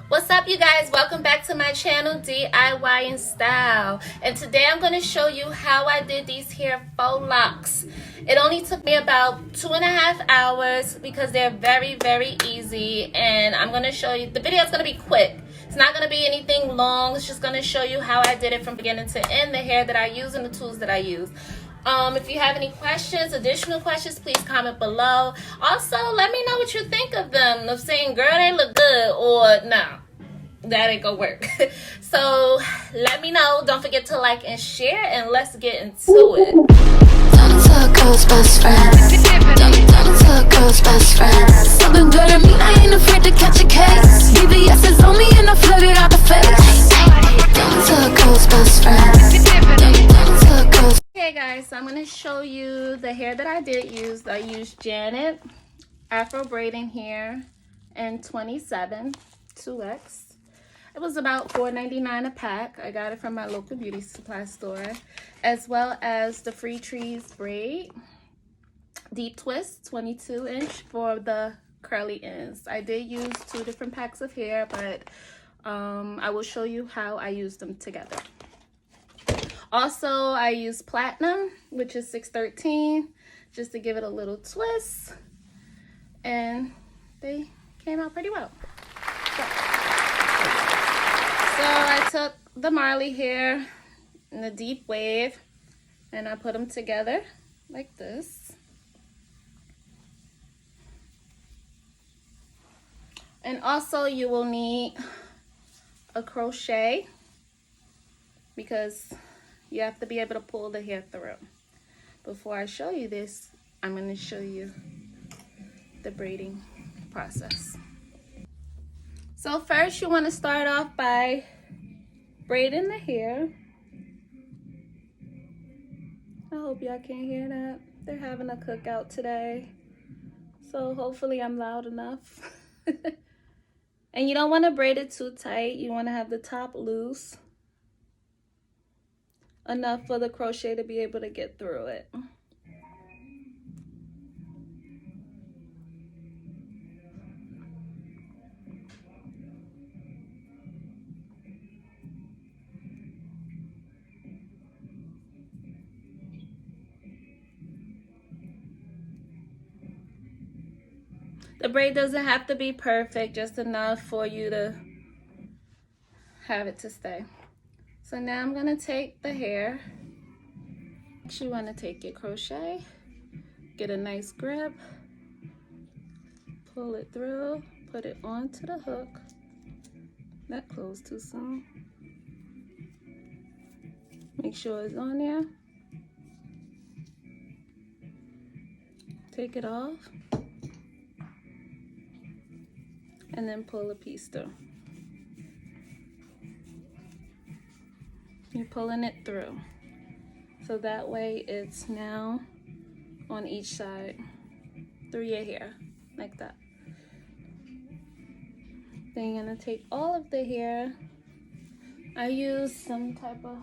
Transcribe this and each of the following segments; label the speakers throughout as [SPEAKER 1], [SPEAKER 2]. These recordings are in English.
[SPEAKER 1] What's up, you guys? Welcome back to my channel, DIY in Style. And today I'm going to show you how I did these here faux locks. It only took me about 2.5 hours because they're very, very easy. And I'm going to show you, the video is going to be quick. It's not going to be anything long. It's just going to show you how I did it from beginning to end, the hair that I use and the tools that I use. If you have any questions, additional questions, please comment below. Also, let me know what you think of them. Of saying, girl, they look good, or no, that ain't gonna work. So let me know. Don't forget to like and share, and let's get into it.
[SPEAKER 2] Turn into a girl's best friend. Turn into a girl's best friend. Something good at me, I ain't afraid to catch a case. BBS is on me and I flood it out the face. Turn into a girl's best friend. Turn into a girl's.
[SPEAKER 1] Okay guys, so I'm going to show you the hair that I did use. I used Janet Afro braiding hair in 27 2X. It was about $4.99 a pack. I got it from my local beauty supply store, as well as the Freetress braid deep twist 22-inch for the curly ends. I did use 2 different packs of hair, but I will show you how I use them together. Also, I used platinum, which is 613, just to give it a little twist, and they came out pretty well. So I took the Marley hair in the deep wave, and I put them together like this. And also, you will need a crochet because you have to be able to pull the hair through. Before I show you this, I'm going to show you the braiding process. So first, you want to start off by braiding the hair. I hope y'all can hear that. They're having a cookout today, so hopefully I'm loud enough. And you don't want to braid it too tight. You want to have the top loose, enough for the crochet to be able to get through it. The braid doesn't have to be perfect, just enough for you to have it to stay. So now I'm going to take the hair. You want to take your crochet, get a nice grip, pull it through, put it onto the hook. That closed too soon. Make sure it's on there. Take it off. And then pull a piece through. You're pulling it through. So that way it's now on each side through your hair, like that. Then you're gonna take all of the hair. I use some type of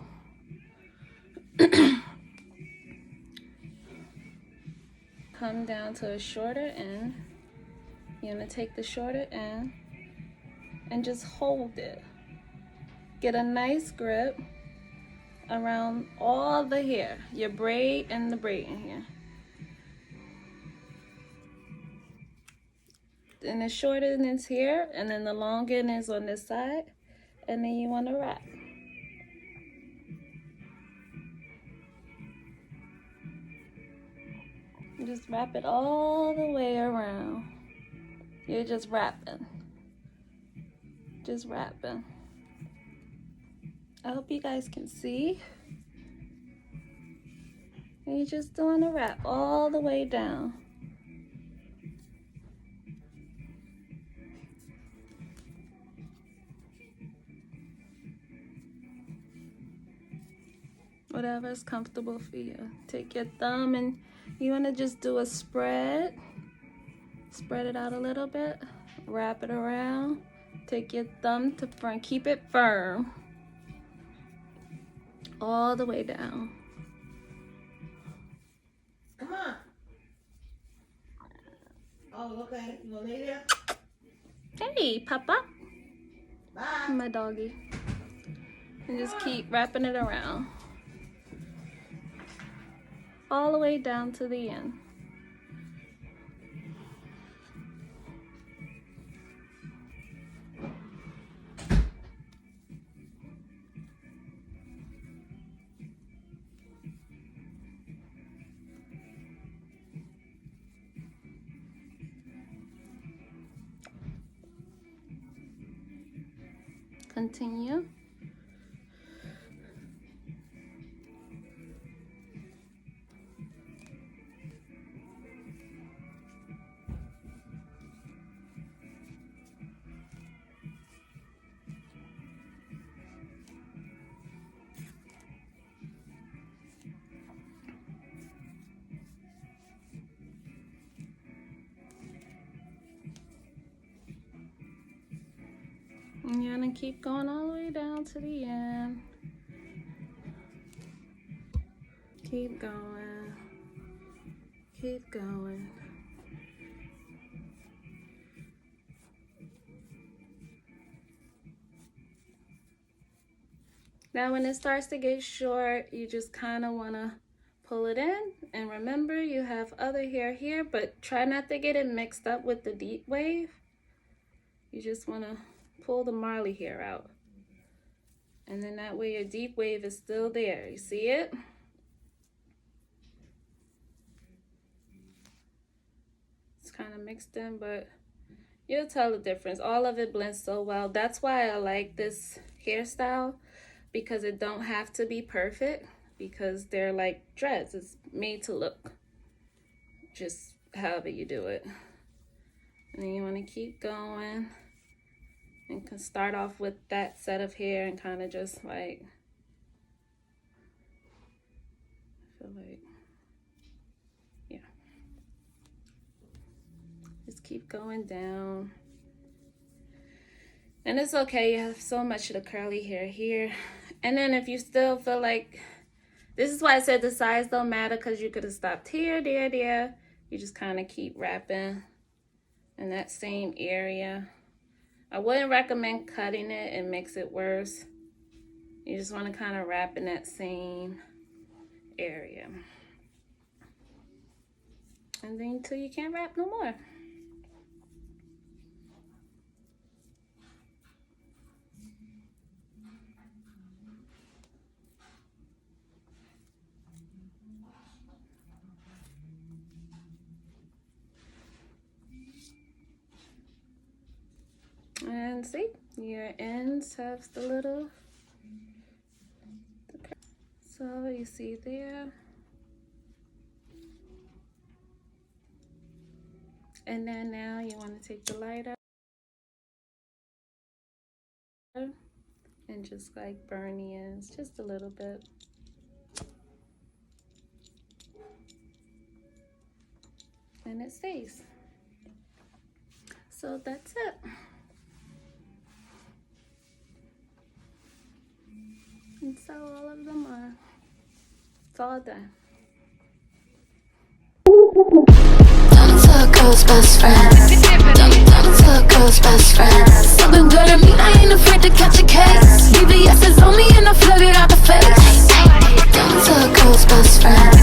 [SPEAKER 1] come down to a shorter end. You're gonna take the shorter end and just hold it. Get a nice grip around all the hair, your braid and the braid in here. And the short end is here, and then the long end is on this side, and then you want to wrap. Just wrap it all the way around. You're just wrapping. Just wrapping. I hope you guys can see. And you're just doing a wrap all the way down. Whatever is comfortable for you. Take your thumb and you want to just do a spread. Spread it out a little bit. Wrap it around. Take your thumb to front. Keep it firm. All the way down.
[SPEAKER 3] Come on. Oh, okay. You gonna lay there?
[SPEAKER 1] Hey, Papa. My doggy. And just keep wrapping it around. All the way down to the end. Continue. And you're gonna keep going all the way down to the end. Keep going. Keep going. Now when it starts to get short, you just kind of want to pull it in. And remember, you have other hair here, but try not to get it mixed up with the deep wave. You just want to pull the Marley hair out. And then that way your deep wave is still there. You see it? It's kind of mixed in, but you'll tell the difference. All of it blends so well. That's why I like this hairstyle, because it don't have to be perfect, because they're like dreads. It's made to look just however you do it. And then you want to keep going. And can start off with that set of hair and kind of just like, I feel like, yeah. Just keep going down. And it's okay, you have so much of the curly hair here. And then if you still feel like, this is why I said the size don't matter, because you could have stopped here, there. You just kind of keep wrapping in that same area. I wouldn't recommend cutting it. It makes it worse. You just want to kind of wrap in that same area. And then until you can't wrap no more. And see, your ends have the little, so you see there. And then now you want to take the lighter and just like burn the ends just a little bit. And it stays. So that's it. And so all of them are, it's all done.
[SPEAKER 2] Turn into a girl's best friend. Turn into a girl's best friend. Something good to me, I ain't afraid to catch a case. BBS is on me and I flood it out the face. Turn into a girl's best friend.